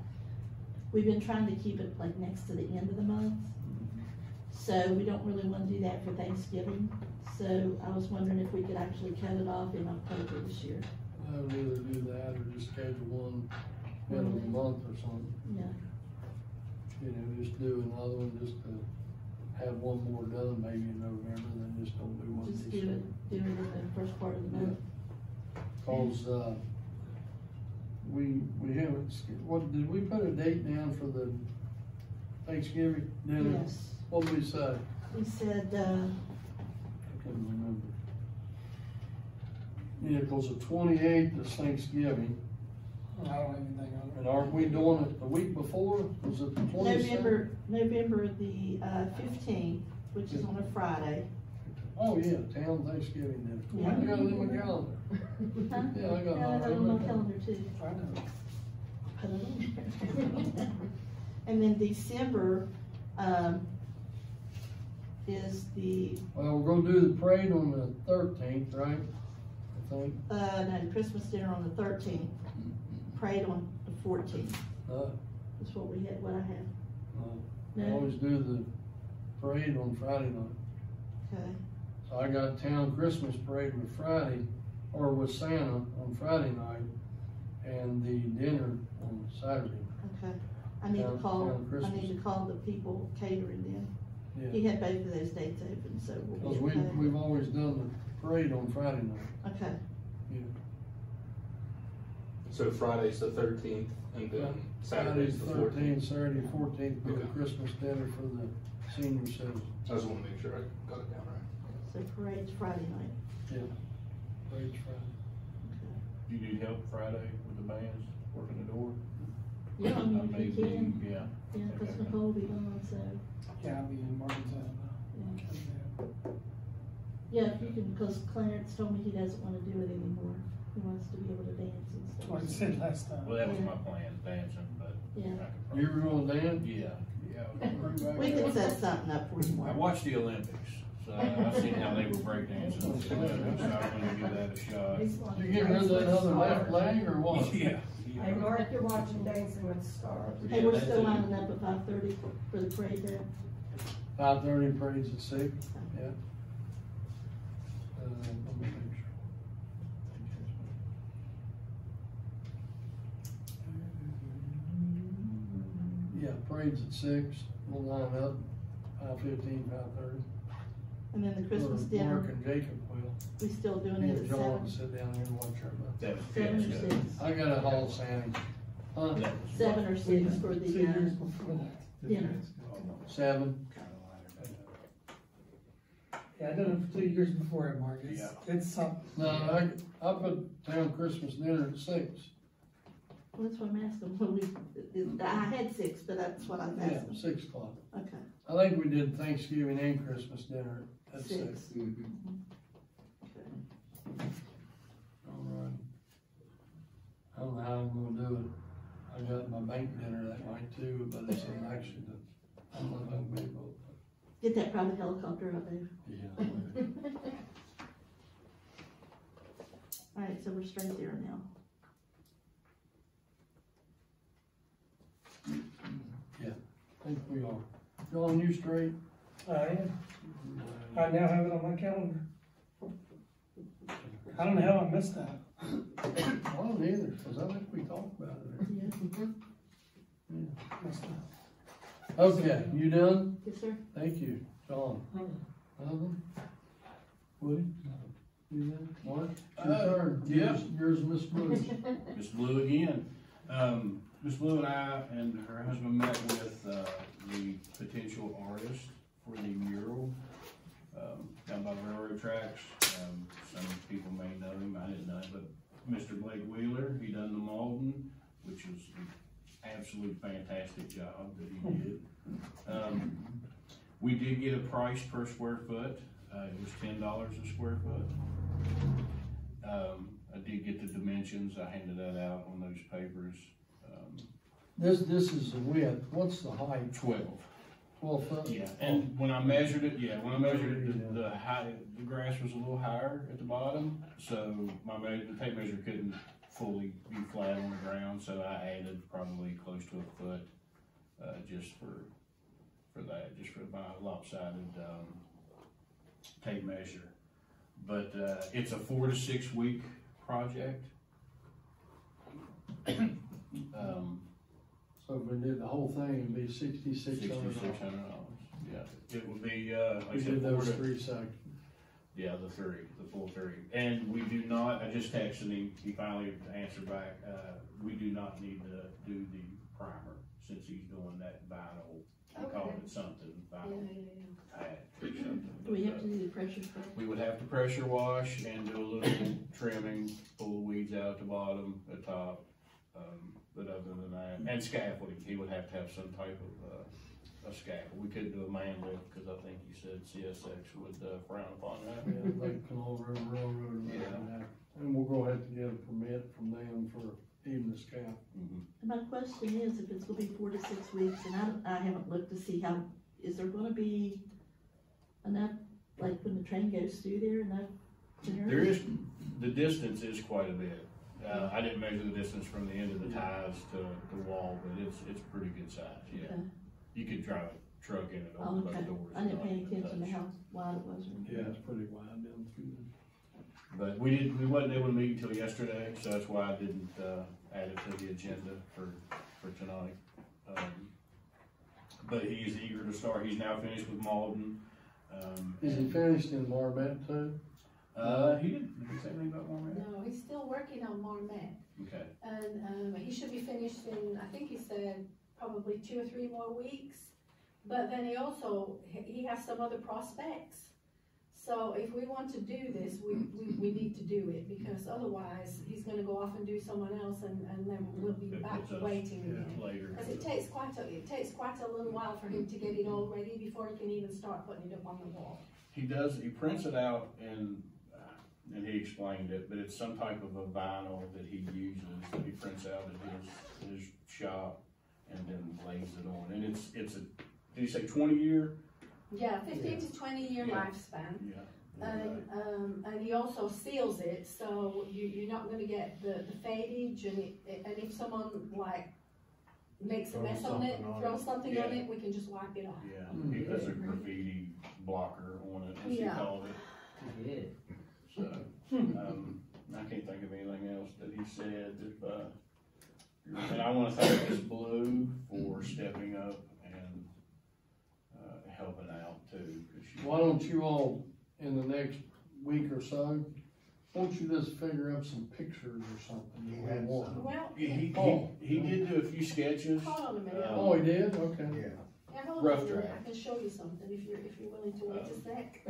we've been trying to keep it like next to the end of the month. So we don't really wanna do that for Thanksgiving, so I was wondering if we could actually cut it off in October this year. I would either do that or just schedule one middle of the month or something. Yeah, You know, just do another one just to have one more done maybe in November, then just don't do one just this do year. it in the first part of the month. Cause, we haven't, what, did we put a date down for the Thanksgiving dinner? Yes, What did we say? we said, I couldn't remember. Yeah, cause the 28th is Thanksgiving, I don't have anything on and aren't we doing it the week before? Was it the 27th? November the 15th, which is on a Friday. Oh, yeah, town Thanksgiving dinner. Yeah. I got it in my calendar. Huh? Yeah, I got Yeah, I mine. got it on my calendar too. it. I know. Put it on there. And then December, is the, Well, we're gonna do the parade on the 13th, right? I think. no, Christmas dinner on the 13th, parade on the 14th, No, is what we had, what I have. no. We No? always do the parade on Friday night. Okay, So I got town Christmas parade with Friday, or with Santa on Friday night, and the dinner on Saturday. okay. I need to Town call Christmas. the people catering then. Yeah, He had both of those dates open, so we'll because be okay. we've always done the parade on Friday night. Okay, Yeah. So Friday's the 13th, and then Saturday's the 14th. Saturday 14th, be the Okay. Christmas dinner for the senior citizens. I just want to make sure I got it down right. so parade's Friday night. Yeah. Parade's Friday. Okay. You need help Friday with the bands, working the door? Yeah, I mean, may if you be- can, Yeah. yeah, because Okay. Nicole will be gone, so, Yeah, I'll be in Morgantown yeah. now. Yeah, if you can, because Clarence told me he doesn't want to do it anymore. He wants to be able to dance and That's what I stuff. said last time. Well, that was Yeah. my plan, dancing, but. Yeah. I could probably- You were gonna dance? Yeah, yeah. We can set something up for you, I Mark. watched the Olympics, so I seen how they were breakdancing, so I wanted to give that a shot. You get rid of that other left leg or what? Yeah. Hey, Mark, you're watching Dancing with the Stars. Hey, we're still lining up at 5:30 for the parade there. 5:30, parade's at 6, yeah. Let me make sure. Yeah, parade's at 6, we'll line up, 5:15, 5:30. And then the Christmas Mark dinner, and Jacob will. we still doing Me it and at John will 7? sit down here and watch our butt. That was 7 or good. 6? I got a haul Sandy. Huh? That was- 7 or 6 for 2 the, years before that. dinner. 7. Yeah, I done it for 2 years before it, Mark. It's, Yeah. it's something. No, I put town Christmas dinner at 6. Well, that's what I'm asking, when we, I had 6, but that's what I'm Yeah, asking. 6 o'clock. Okay, I think we did Thanksgiving and Christmas dinner at 6. 6. Okay. All right. I don't know how I'm gonna do it. I got my bank dinner that night too, but it's an accident. I don't know if I'm gonna be able. Get that private helicopter up there. Yeah. Alright, so we're straight there now. I think we are. John, you straight? I am. I now have it on my calendar. I don't know how I missed that. I don't either, cause I think we talked about it. Yeah, missed that. Okay, you done? Yes, sir. Thank you, John. Nothing? Woody? You done? Mark? It's your turn. yeah. Yours, Miss Blue. Miss Blue again. Miss Blue and I and her husband met with, the potential artist for the mural, down by the railroad tracks. Some people may know him, I didn't know, but Mr. Blake Wheeler, he done the Malden, which was an absolute fantastic job that he did. We did get a price per square foot. It was $10 a square foot. I did get the dimensions. I handed that out on those papers. This is the width. What's the height? 12. 12 foot? Yeah, and when I measured it, the height, the grass was a little higher at the bottom, so the tape measure couldn't fully be flat on the ground, so I added probably close to a foot, just for that, just for my lopsided, tape measure. But, it's a 4 to 6 week project. So if we did the whole thing, it'd be $6,600. $6,600, yeah. It would be, like I We said, did those 4 to 3 sections. Yeah, the full 3. And we do not, I just texted him, he finally answered back, we do not need to do the primer, since he's doing that vinyl, he called it something, vinyl patch or something. Do we have to do the pressure spray? We would have to pressure wash and do a little trimming, pull the weeds out at the bottom, the top, but other than that, and scaffolding, he would have to have some type of a scaffold. We couldn't do a man lift, because I think he said CSX would frown upon that. Yeah, like Canal Road Railroad. Yeah. And we're gonna have to get a permit from them for even the scaffold. Mm-hmm. My question is, if it's gonna be 4 to 6 weeks, and I haven't looked to see how, is there gonna be enough, like when the train goes through there, enough? There is, the distance is quite a bit. I didn't measure the distance from the end of the ties to the wall, but it's pretty good size, yeah. Okay. You could drive a truck in it, Oh, open both okay. doors. I didn't pay and not even attention to touch. how wide it was. Yeah, it's pretty wide down through there. But we wasn't able to meet until yesterday, so that's why I didn't, add it to the agenda for tonight. But he's eager to start. He's now finished with Malden. Is he finished in Marmet too? He didn't say anything about Marmet? No, he's still working on Marmet, Okay. and he should be finished in, I think he said, probably 2 or 3 more weeks. But then he has some other prospects. So if we want to do this, we need to do it, because otherwise he's gonna go off and do someone else, and then we'll be It back puts to us, waiting again. later. Because it takes quite a little while for him to get it all ready before he can even start putting it up on the wall. He prints it out and he explained it, but it's some type of a vinyl that he uses, that he prints out at his shop and then lays it on. And it's a, did he say 20-year? Yeah, 15 to 20 year Yeah. lifespan. Yeah. And he also seals it, so you're not gonna get the fadage, and if someone like makes a mess on it, throws something on Yeah. it, we can just wipe it off. Yeah, he has a graffiti blocker on it, as he Yeah. called it. So, I can't think of anything else that he said. And I wanna thank Miss Blue for stepping up and, helping out too. 'Cause she- Why don't you all, in the next week or so, won't you just figure up some pictures or something? He had some. Well, He did do a few sketches. hold on a minute. Oh, he did? Okay. Yeah. Yeah, hold rough on a minute. draft. I can show you something if you're willing to wait a sec.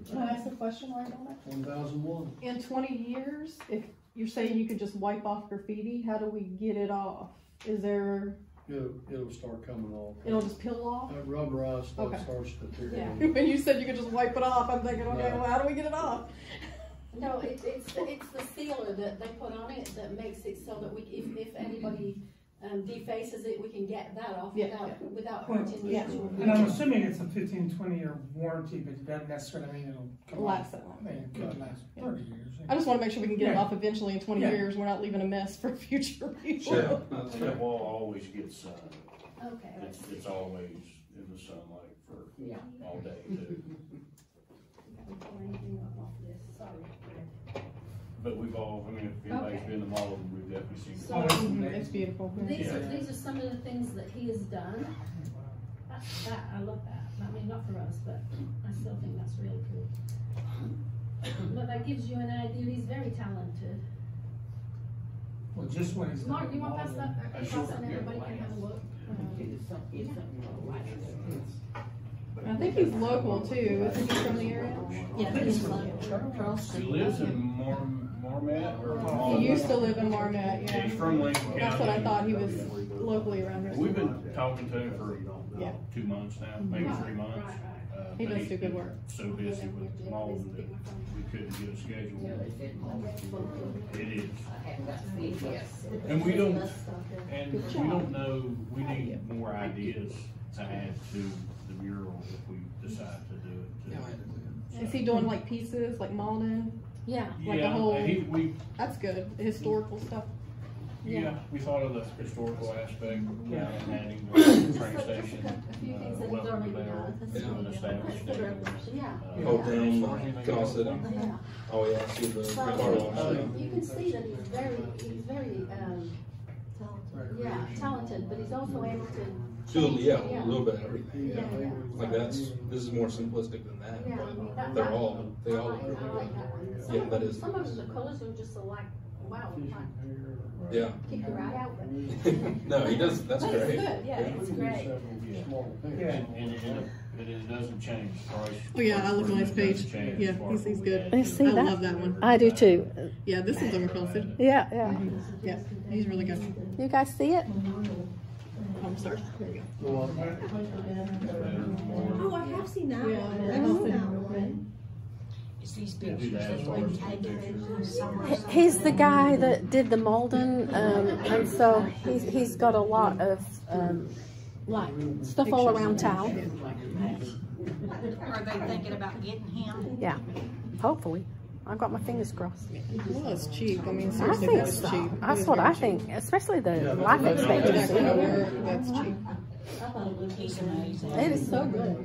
Can I ask a question right on it? 1001. In 20 years, if you're saying you could just wipe off graffiti, how do we get it off? Is there, It'll start coming off. it'll just peel off? That rubberized stuff Okay. starts to tear Yeah. down. When you said you could just wipe it off, I'm thinking, okay, No. well, how do we get it off? No, it's the sealer that they put on it that makes it so that if anybody defaces it, we can get that off Yeah. without hurting the Yeah. actual. And I'm assuming it's a 15, 20-year warranty, but it doesn't necessarily mean it'll come Last off. that long. I mean, it could last 30 years. I just wanna make sure we can get it Yeah. off eventually in 20 Yeah. years. We're not leaving a mess for future people. Sure. That wall always gets sun. Okay, let's see. It's always in the sunlight for Yeah. all day too. But we've all, I mean, if anybody's Okay. been to the mall, we've definitely seen. So- It's beautiful. These are, Yeah. these are some of the things that he has done. I love that. I mean, not for us, but I still think that's really cool. But that gives you an idea, he's very talented. Well, just when he's. Mark, you want to pass that, pass Sure, that and yeah. everybody can have a look? I think he's local too. Isn't he from the area? Yeah, he's like across He the. lives in Marmet or Marlin? He used to live in Marmet, Yeah, he's yeah. from Lincoln County. That's what I thought, he was locally around here. We've been talking to him for Yeah. 2 months now, maybe 3 months. Right, right. He But does he's do good work. So busy with the malls that we couldn't get a schedule. It is. And we don't, know, we need more ideas to add to the mural if we decide to do it too. Is he doing like pieces, like Malden? Yeah. Like the Yeah, whole- we, That's good, historical stuff. yeah, we thought of the historical aspect, adding the train station, welcome to Belle, an established there. Yeah. Whole room, can all sit down. Yeah. Oh, yeah, see the car wash. You can see that he's very, yeah, talented, but he's also able to. Yeah, a little bit of everything. Yeah, yeah. Like this is more simplistic than that, Yeah, but they all I are like really that. good. Some Yeah, of that them, is. some of them, the colors are just so like, wow, like, Yeah. kick your eye out, but. No, he does, that's But it's great. good, yeah, it's great. And it doesn't change price. Oh yeah, I look on his page. Doesn't change Yeah, as far he's as what we good. add I to it. love that one. I do too. Yeah, this is overcrossed. Yeah, yeah. Yeah, he's really good. You guys see it? I'm sorry. There you go. Oh, I have seen that Yeah, one. yeah. I've seen that one. Do that as far as the pictures. He's the guy that did the Malden, and so he's got a lot of like stuff all around town. Are they thinking about getting him? Yeah, hopefully. I've got my fingers crossed. Well, it's cheap. I mean, I seriously, think that's so. cheap. That's It what is I very think, especially the life cheap. For that expectancy. kind of work, that's cheap. He's amazing. It is so good.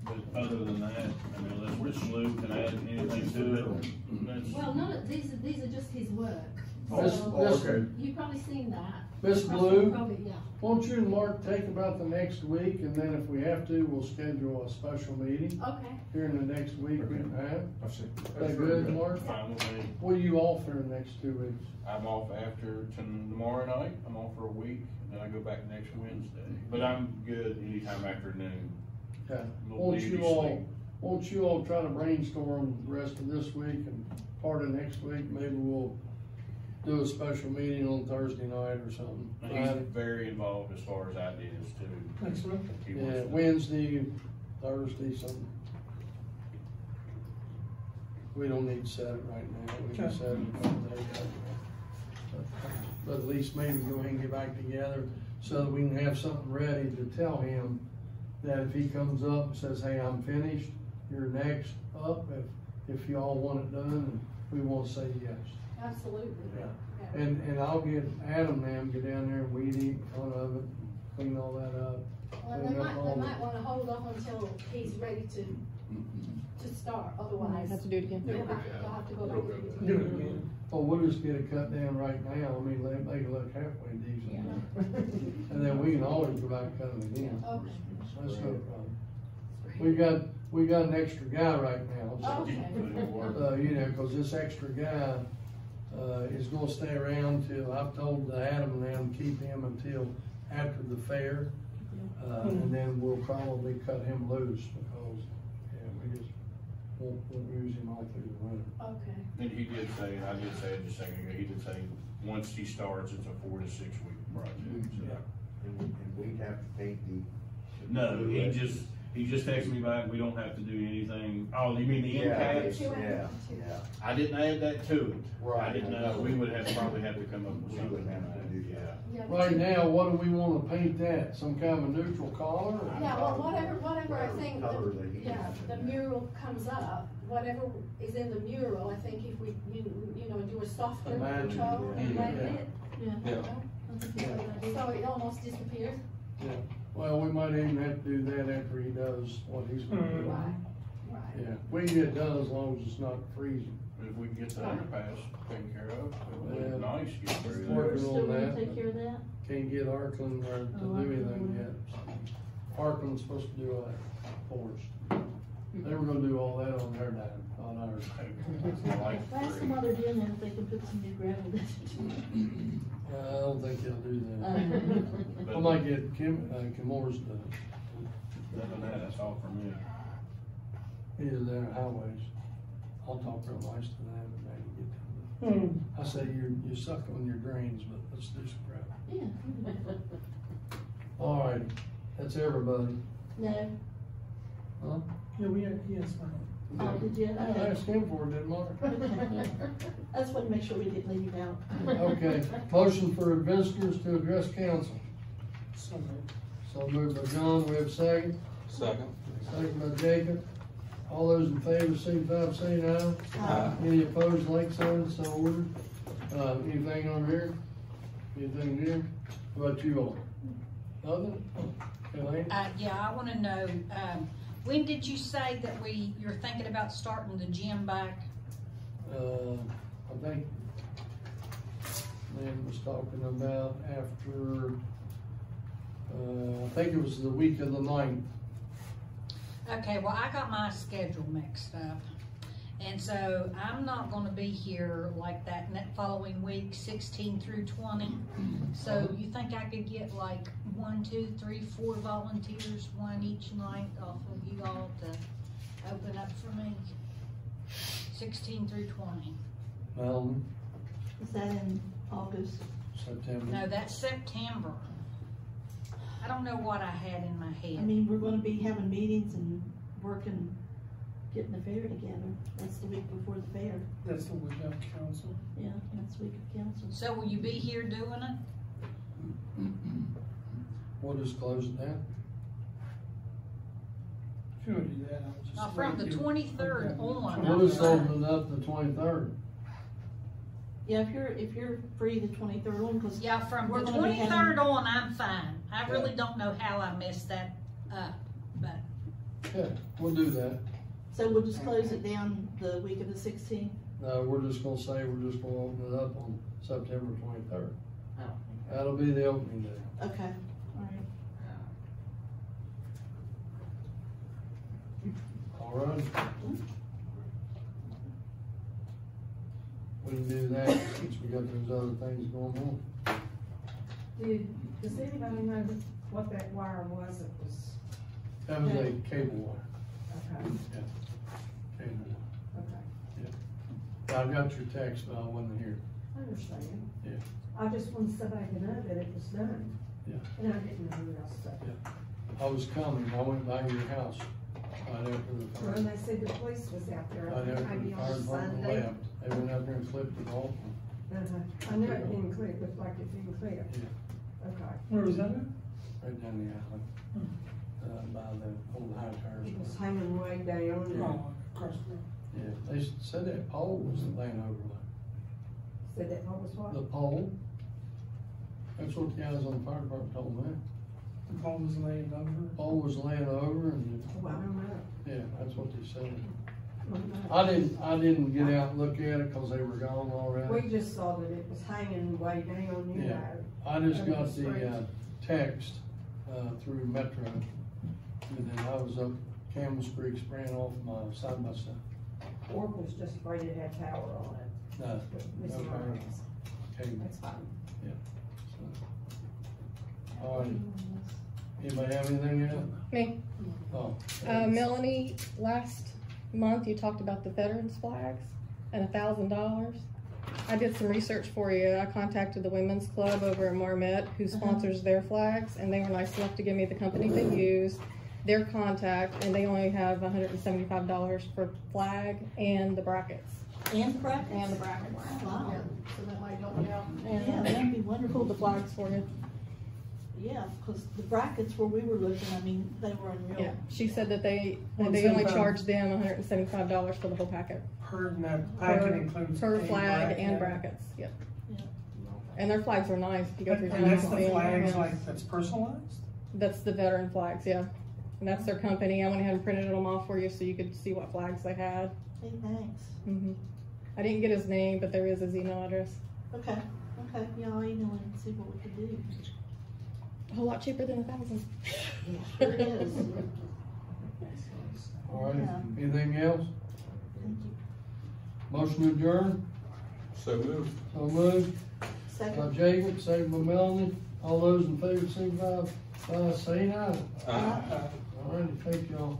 But other than that, I mean, unless Rich Lou can add anything to it, that's. Well, none of, these are just his work. Okay. You've probably seen that. Miss Blue, Probably, yeah. won't you and Mark take about the next week, and then if we have to, we'll schedule a special meeting Okay. here in the next week and a half. Is that good, Mark? Fine with me. What are you off for the next 2 weeks? I'm off after tomorrow night. I'm off for a week, and then I go back next Wednesday. But I'm good anytime after noon. Okay. Little Won't bitty you all, sleep. won't you all try to brainstorm the rest of this week and part of next week? Maybe we'll do a special meeting on Thursday night or something. And he's very involved as far as ideas too. Excellent. He wants Yeah, to- Wednesday, Thursday, something. We don't need to set it right now, we can set it in a couple days after. But at least maybe go ahead and get back together so that we can have something ready to tell him that if he comes up and says, hey, I'm finished, you're next up, if y'all want it done, we won't say yes. Absolutely. Yeah. And I'll get Adam and get down there and weed eat in front of it, clean all that up. Well, they might wanna hold off until he's ready to start, otherwise. Have to do it again. They'll have to go back. Do it again. Oh, we'll just get it cut down right now, I mean, make it look halfway decent. And then we can always go back and cut it again. Okay. That's no problem. We got an extra guy right now, so, Okay. you know, cause this extra guy, is gonna stay around till, I've told Adam and them, keep him until after the fair. And then we'll probably cut him loose because, yeah, we just won't use him all through the winter. Okay. And he did say, and I did say it just a second ago, he did say, once he starts, it's a 4 to 6 week project. So. And we'd have to paint the. No, He just texted me back, we don't have to do anything. Oh, you mean the end Yeah, caps? yeah. I didn't add that to it. I Right. didn't know, we would have, probably have to come up with We something would have on to that, do yeah. that. Yeah, Right now, what do we wanna paint that? Some kind of a neutral color? or- Yeah, well, whatever I think, Color that he yeah, has in the there. mural comes up, whatever is in the mural, I think if we, you know, do a softer Imagine, color and yeah. blend it, Yeah. Yeah. so it almost disappears. Well, we might even have to do that after he does what he's gonna do. Right, right. Yeah, we can get it done as long as it's not freezing. If we can get the underpass taken care of, it would Yeah. look nice, get through Work. there. We're still gonna that, take but- care of that? Can't get Arkland to Oh, do anything yet. Arkland's supposed to do that for us. They were gonna do all that on their dime, on ours. Ask them while they're doing that, if they can put some new gravel down. I don't think they'll do that. Uh, I might get Kimmore's done. Other than that, that's all from me. Either their highways. I'll talk real nice to them and maybe get them. Hmm. I say you suck on your drains, but let's do some gravel. Yeah. All right, that's everybody. No, Huh? Yeah, we had, yes, oh, did you? I Okay. asked him for it, didn't I? I just wanted to make sure we didn't leave you out. Okay, motion for visitors to address council. so moved. So moved by John, we have a second. Second. Second by Jacob. All those in favor, signify by saying aye. Aye. Any opposed, like sign, so ordered. Anything on here? Anything here? What about you all? Nothing? Elaine? Yeah, I wanna know, when did you say that you're thinking about starting the gym back? I think Lynn was talking about after, I think it was the week of the 9th. Okay, well, I got my schedule mixed up. And so I'm not gonna be here like that following week, 16 through 20. So you think I could get like 1, 2, 3, 4 volunteers, one each night off of you all to open up for me? 16 through 20. Melvin, Is that in August? September. No, that's September. I don't know what I had in my I head. mean, we're gonna be having meetings and working, getting the fair together. That's the week before the fair. That's the week of council. Yeah, that's the week of council. So will you be here doing it? We'll just close it down. If you would do that, I'll just. Now, from the let you- 23rd Okay. on. We'll just open it up the 23rd. Yeah, if you're free the 23rd on, cause Yeah, from We're the gonna be having- 23rd on, I'm fine. I really don't know how I messed that up, but Yeah, we'll do that. so we'll just close it down the week of the 16th. No, we're just gonna say we're just gonna open it up on September 23rd. Oh. That'll be the opening day. Okay, alright. All right. We can do that since we got those other things going on. Does anybody know what that wire was that was, That was a cable wire. okay, Cable wire. okay, I got your text, but I wasn't here. I understand. Yeah. I just wanted somebody to know that it was done. Yeah. And I didn't know who else said. I was coming, I went by your house right after the Well, fire. they said the police was out there, Right after maybe the on fire department Sunday. left. They went out there and clipped it off. I knew it didn't clip, looked like it didn't clip. Yeah. Okay. Where was that at? Right down the alley. By the old high tires. It was hanging way down. and Oh, across the. Yeah, they said that pole was laying over Said that what was what? the pole. That's what the guys on the fire department told me. The phone was laying over. Pole was laying over and, Oh, I don't know. yeah, that's what they said. I don't know. I didn't get out and look at it because they were gone already. We just saw that it was hanging way down, you Yeah. know. I just over got street. the, text, through Metro. And then I was up Campbell's Creek spraying off my side by side. Oracle's just afraid it had power on it. No, But Miss no power. Martin's, Cable. that's fine. All right, anybody have anything else? Me. Oh. Melanie, last month you talked about the veterans flags and $1,000. I did some research for you. I contacted the Women's Club over in Marmette who sponsors their flags, and they were nice enough to give me the company they use. their contact, and they only have $175 for flag and the brackets. And brackets? And the brackets. Wow. Yeah, so that might help you out. Yeah, And that'd be pull wonderful. the flags for you. Yeah, because the brackets where we were looking, I mean, they were unreal. Yeah, she said that they only $175. charged them $175 for the whole packet. And that packet includes. Per a flag and yeah. brackets, yep. Yeah. And their flags are nice, if you go through town. And that's you can the see 'em. flags, Yeah. like, that's personalized? That's the veteran flags, yeah. And that's their company. I went ahead and printed them off for you so you could see what flags they had. Hey, thanks. I didn't get his name, but there is his email address. Okay, yeah, I'll email him and see what we can do. A whole lot cheaper than 1,000. Sure is. All right, Yeah. anything else? Thank you. Motion to adjourn, So moved. so moved. Second. Jacob, second by Melanie. All those in favor, signify by saying aye. Aye. All righty, thank y'all.